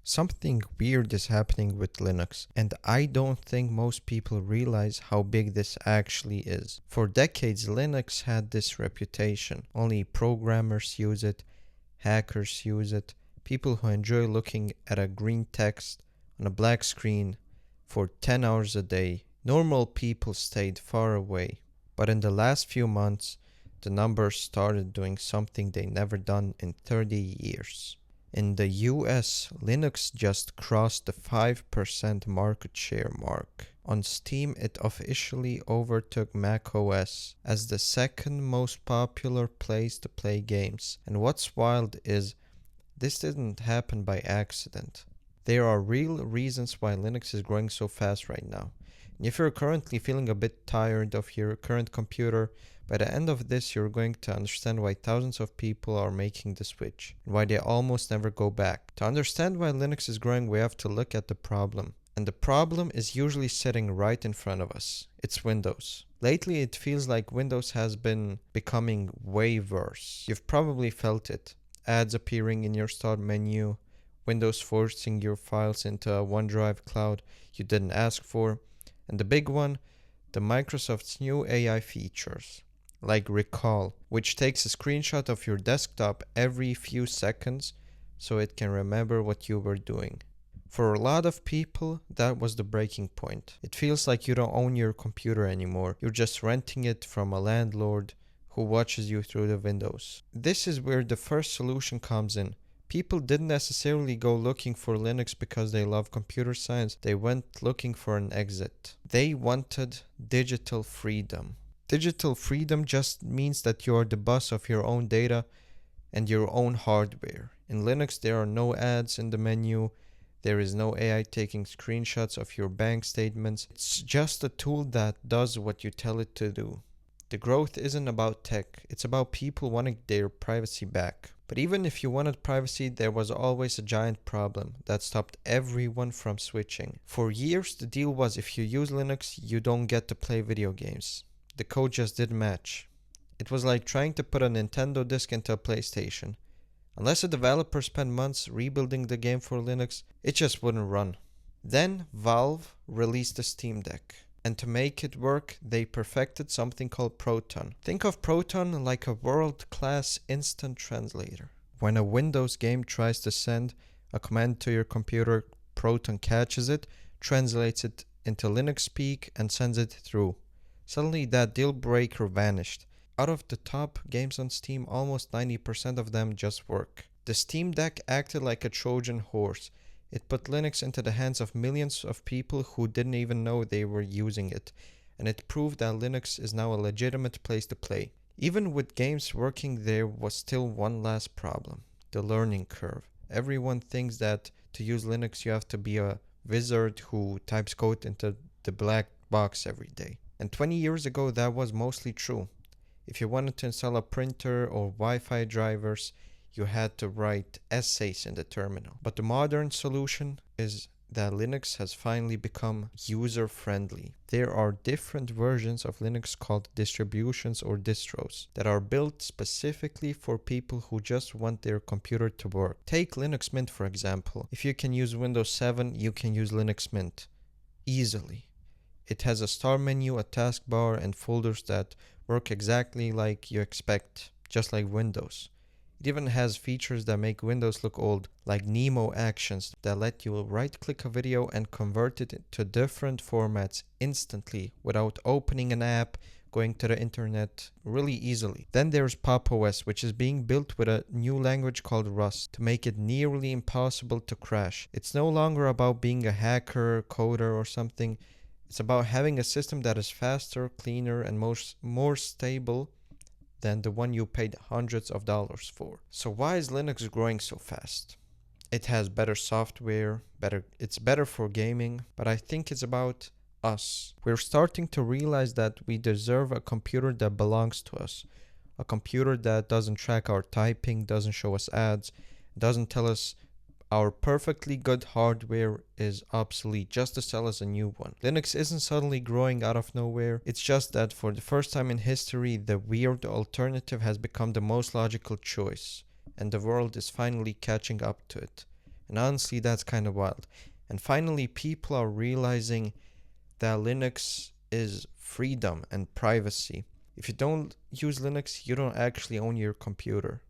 Something weird is happening with Linux, and I don't think most people realize how big this actually is. For decades, Linux had this reputation. Only programmers use it, hackers use it, people who enjoy looking at a green text on a black screen for 10 hours a day. Normal people stayed far away. But in the last few months, the numbers started doing something they never done in 30 years. In the US, Linux just crossed the 5% market share mark. On Steam, it officially overtook macOS as the second most popular place to play games. And what's wild is this didn't happen by accident. There are real reasons why Linux is growing so fast right now. And if you're currently feeling a bit tired of your current computer, by the end of this, you're going to understand why thousands of people are making the switch and why they almost never go back. To understand why Linux is growing, we have to look at the problem. And the problem is usually sitting right in front of us. It's Windows. Lately, it feels like Windows has been becoming way worse. You've probably felt it. Ads appearing in your start menu, Windows forcing your files into a OneDrive cloud you didn't ask for, and the big one, the Microsoft's new AI features, like Recall, which takes a screenshot of your desktop every few seconds so it can remember what you were doing. For a lot of people, that was the breaking point. It feels like you don't own your computer anymore. You're just renting it from a landlord who watches you through the windows. This is where the first solution comes in. People didn't necessarily go looking for Linux because they love computer science. They went looking for an exit. They wanted digital freedom. Digital freedom just means that you are the boss of your own data and your own hardware. In Linux, there are no ads in the menu. There is no AI taking screenshots of your bank statements. It's just a tool that does what you tell it to do. The growth isn't about tech, it's about people wanting their privacy back. But even if you wanted privacy, there was always a giant problem that stopped everyone from switching. For years, the deal was if you use Linux, you don't get to play video games. The code just didn't match. It was like trying to put a Nintendo disc into a PlayStation. Unless a developer spent months rebuilding the game for Linux, it just wouldn't run. Then Valve released the Steam Deck. And to make it work, they perfected something called Proton. Think of Proton like a world-class instant translator. When a Windows game tries to send a command to your computer, Proton catches it, translates it into Linux speak, and sends it through. Suddenly that deal breaker vanished. Out of the top games on Steam, almost 90% of them just work. The Steam Deck acted like a Trojan horse. It put Linux into the hands of millions of people who didn't even know they were using it, and it proved that Linux is now a legitimate place to play. Even with games working, there was still one last problem: the learning curve. Everyone thinks that to use Linux you have to be a wizard who types code into the black box every day. And 20 years ago that was mostly true. If you wanted to install a printer or Wi-Fi drivers, you had to write essays in the terminal. But the modern solution is that Linux has finally become user-friendly. There are different versions of Linux called distributions or distros that are built specifically for people who just want their computer to work. Take Linux Mint for example. If you can use Windows 7, you can use Linux Mint easily. It has a start menu, a taskbar, and folders that work exactly like you expect, just like Windows. It even has features that make Windows look old, like Nemo actions that let you right-click a video and convert it to different formats instantly without opening an app, going to the internet really easily. Then there's Pop! OS, which is being built with a new language called Rust to make it nearly impossible to crash. It's no longer about being a hacker, coder, or something. It's about having a system that is faster, cleaner, and more stable than the one you paid hundreds of dollars for. So why is Linux growing so fast? It has better software, it's better for gaming, but I think it's about us. We're starting to realize that we deserve a computer that belongs to us. A computer that doesn't track our typing, doesn't show us ads, doesn't tell us our perfectly good hardware is obsolete just to sell us a new one. Linux isn't suddenly growing out of nowhere. It's just that for the first time in history, the weird alternative has become the most logical choice, and the world is finally catching up to it. And honestly, that's kind of wild. And finally, people are realizing that Linux is freedom and privacy. If you don't use Linux, you don't actually own your computer.